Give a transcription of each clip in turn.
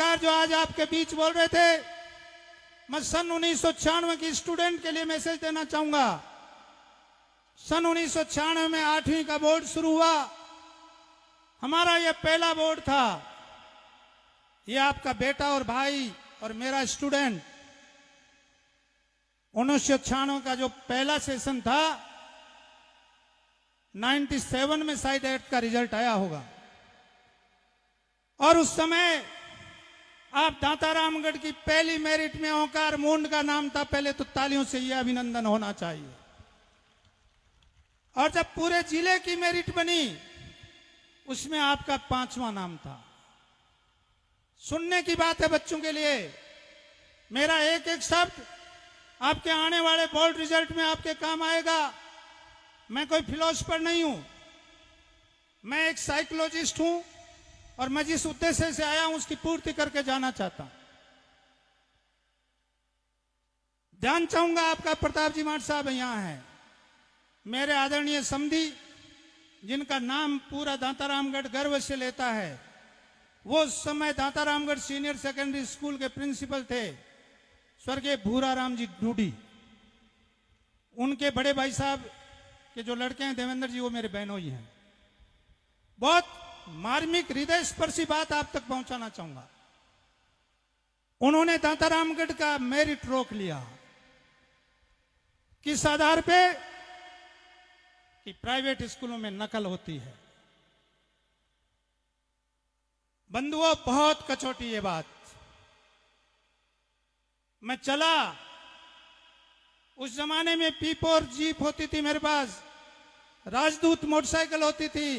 ओंकार जो आज आपके बीच बोल रहे थे, मैं सन 1996 की स्टूडेंट के लिए मैसेज देना चाहूंगा। सन 1996 में 8वीं का बोर्ड शुरू हुआ। हमारा यह पहला बोर्ड था। यह आपका बेटा और भाई और मेरा स्टूडेंट 1996 का जो पहला सेशन था, 97 में शायद 8 का रिजल्ट आया होगा। और उस समय आप दांतारामगढ़ की पहली मेरिट में ओंकार मुंड का नाम था। पहले तो तालियों से यह अभिनंदन होना चाहिए। और जब पूरे जिले की मेरिट बनी, उसमें आपका 5वां नाम था। सुनने की बात है बच्चों के लिए। मेरा एक एक शब्द आपके आने वाले बोर्ड रिजल्ट में आपके काम आएगा। मैं कोई फिलोसफर नहीं हूं, मैं एक साइकोलॉजिस्ट हूं और मैं जिस उद्देश्य से आया हूं उसकी पूर्ति करके जाना चाहता हूं। ध्यान चाहूंगा आपका, प्रताप जी माट साहब यहां हैं, मेरे आदरणीय समधी, जिनका नाम पूरा दांतारामगढ़ गर्व से लेता है। वो उस समय दांतारामगढ़ सीनियर सेकेंडरी स्कूल के प्रिंसिपल थे, स्वर्गीय भूराराम जी डूडी। उनके बड़े भाई साहब के जो लड़के हैं देवेंद्र जी, वो मेरे बहनोई हैं। बहुत मार्मिक हृदय स्पर्शी बात आप तक पहुंचाना चाहूंगा। उन्होंने दांतारामगढ़ का मेरिट रोक लिया। किस आधार पे? कि प्राइवेट स्कूलों में नकल होती है। बंधुओं, बहुत कचोटी ये बात। मैं चला, उस जमाने में P4 जीप होती थी मेरे पास, राजदूत मोटरसाइकिल होती थी।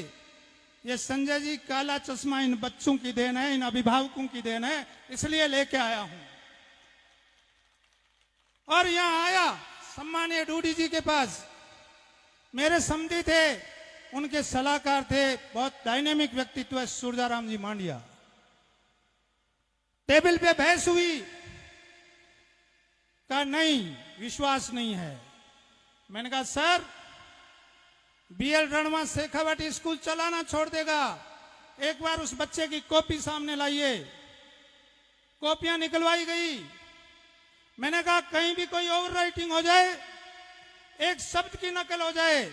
ये संजय जी, काला चश्मा इन बच्चों की देन है, इन अभिभावकों की देन है, इसलिए लेके आया हूं। और यहां आया सम्मानीय डूडी जी के पास, मेरे समधी थे, उनके सलाहकार थे, बहुत डायनेमिक व्यक्तित्व है सूरजाराम जी मांडिया। टेबल पे बहस हुई, कहा नहीं, विश्वास नहीं है। मैंने कहा sir, BL Ranwa Shekhawati school चलाना छोड़ देगा। एक बार उस बच्चे की कॉपी सामने लाइए। कॉपियां निकलवाई गई। मैंने कहा कहीं भी कोई ओवर राइटिंग हो जाए, एक शब्द की नकल हो जाए,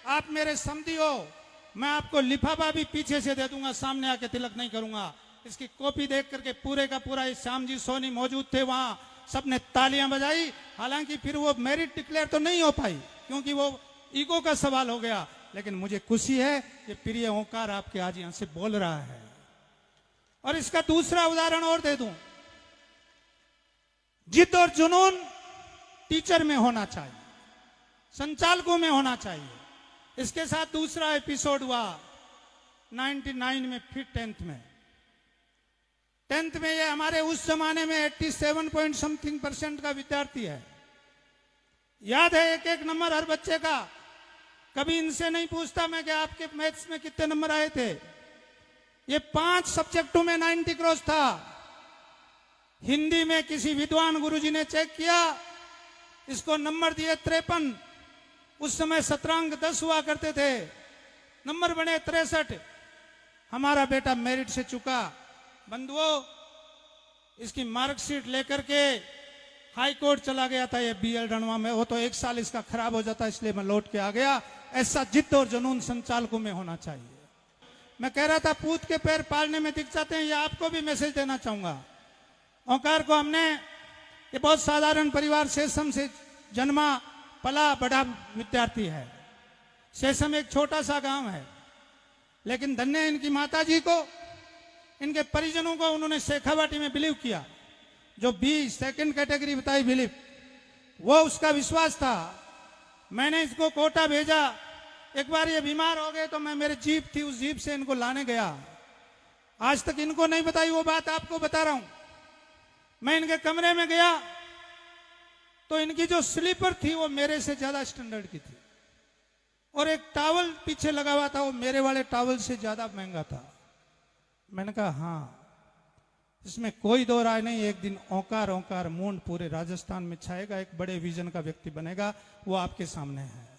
आप मेरे समधी हो, मैं आपको लिफाफा भी पीछे से दे दूंगा, सामने आके तिलक नहीं करूंगा। इसकी कॉपी देख करके पूरे का पूरा श्याम जी सोनी मौजूद थे वहां, सबने तालियां बजाई। हालांकि फिर वो मेरिट डिक्लेयर तो नहीं हो पाई, क्योंकि वो ईगो का सवाल हो गया। लेकिन मुझे खुशी है कि प्रिय ओंकार आपके आज यहां से बोल रहा है। और इसका दूसरा उदाहरण और दे दूं, जिद और जुनून टीचर में होना चाहिए, संचालकों में होना चाहिए। इसके साथ दूसरा एपिसोड हुआ 99 में, फिर 10th में। 10th में ये हमारे उस जमाने में 87% का विद्यार्थी है। याद है एक एक नंबर हर बच्चे का। कभी इनसे नहीं पूछता मैं कि आपके मैथ्स में कितने नंबर आए थे। ये 5 सब्जेक्टों में 90 क्रॉस था। हिंदी में किसी विद्वान गुरुजी ने चेक किया, इसको नंबर दिए 53। उस समय शतरंग 10 हुआ करते थे, नंबर बने 63। हमारा बेटा मेरिट से चुका। बंधुओं, इसकी मार्कशीट लेकर के हाई कोर्ट चला गया था ये BL रणवा में। वो तो 1 साल इसका खराब हो जाता, इसलिए मैं लौट के आ गया। ऐसा जिद और जुनून संचालकों में होना चाहिए। मैं कह रहा था पूत के पैर पालने में दिख जाते हैं, ये आपको भी मैसेज देना चाहूंगा। ओंकार को हमने, ये बहुत साधारण परिवार, शेषम से जन्मा पला बड़ा विद्यार्थी है। शेषम एक छोटा सा गांव है, लेकिन धन्य इनकी माता जी को, इनके परिजनों को उन्होंने शेखावाटी में बिलीव किया। जो B सेकंड कैटेगरी बताई बिलीव, वो उसका विश्वास था। मैंने इसको कोटा भेजा। एक बार ये बीमार हो गए तो मैं, मेरे जीप थी, उस जीप से इनको लाने गया। आज तक इनको नहीं बताई वो बात, आपको बता रहा हूं। मैं इनके कमरे में गया तो इनकी जो स्लीपर थी वो मेरे से ज्यादा स्टैंडर्ड की थी, और एक टॉवल पीछे लगा हुआ था, वो मेरे वाले टॉवल से ज्यादा महंगा था। मैंने कहा हाँ, इसमें कोई दो राय नहीं, एक दिन ओंकार मुंड पूरे राजस्थान में छाएगा, एक बड़े विजन का व्यक्ति बनेगा, वो आपके सामने है।